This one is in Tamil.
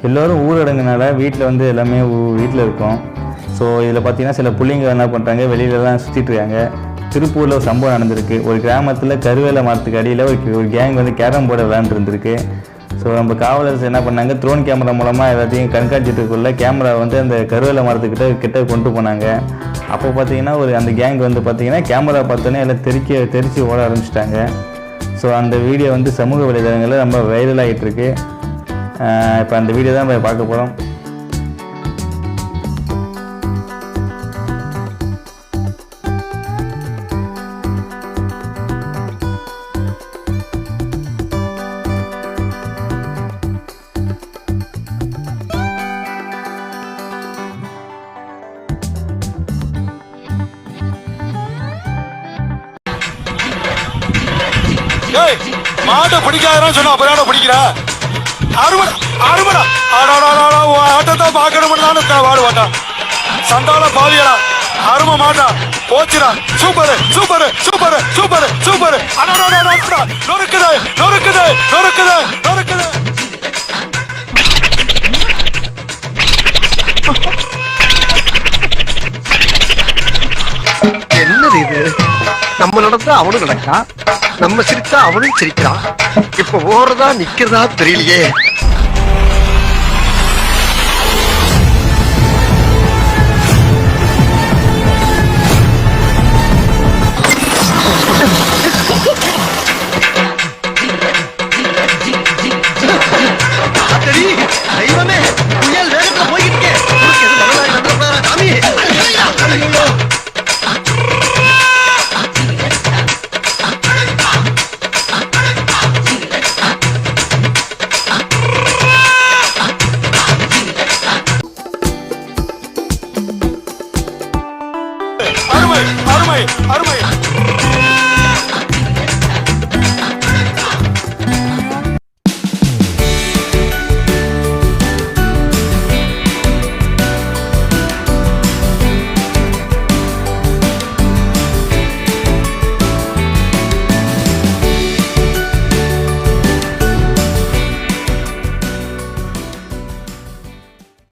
எல்லோரும் ஊரடங்குனால வீட்டில் வந்து எல்லாமே வீட்டில் இருக்கோம். ஸோ இதில் பார்த்தீங்கன்னா சில புள்ளிங்க என்ன பண்ணுறாங்க, வெளியிலலாம் சுற்றிட்டு இருக்காங்க. திருப்பூரில் ஒரு சம்பவம் நடந்திருக்கு. ஒரு கிராமத்தில் கருவேல மரத்துக்கு அடியில் ஒரு கேங் வந்து கேரம் போர்டு விளையாண்டுருந்துருக்கு. ஸோ நம்ம காவலர்ஸ் என்ன பண்ணாங்க, ட்ரோன் கேமரா மூலமாக எல்லாத்தையும் கண்காட்சிட்டுக்குள்ளே கேமரா வந்து அந்த கருவேல மரத்துக்கிட்ட கொண்டு போனாங்க. அப்போ பார்த்தீங்கன்னா அந்த கேங் வந்து பார்த்தீங்கன்னா கேமரா பார்த்தோன்னே எல்லாம் தெரிச்சு ஓட ஆரம்பிச்சிட்டாங்க. ஸோ அந்த வீடியோ வந்து சமூக வலைதளங்களில் ரொம்ப வைரல் ஆகிட்டு இருக்கு. இப்போ அந்த வீடியோ தான் நம்ம பார்க்க போகிறோம். மாட்டை பிடிக்காதான் சொன்னா அப்புறம் பிடிக்கிறா ஆட்டத்தான் பார்க்கணும் வாடுவாட்டா சண்டால பாவியடா அருமை மாட்டா போச்சுடா. Super super super super super. நொறுக்குது நொறுக்குது நொறுக்குது நொறுக்குது. என்னது இது? நம்ம நடந்தா அவனும் நடக்கா, நம்ம சிரிச்சா அவனும் சிரிக்கிறான். இப்ப ஓடுறதா நிக்கிறதா தெரியலையே.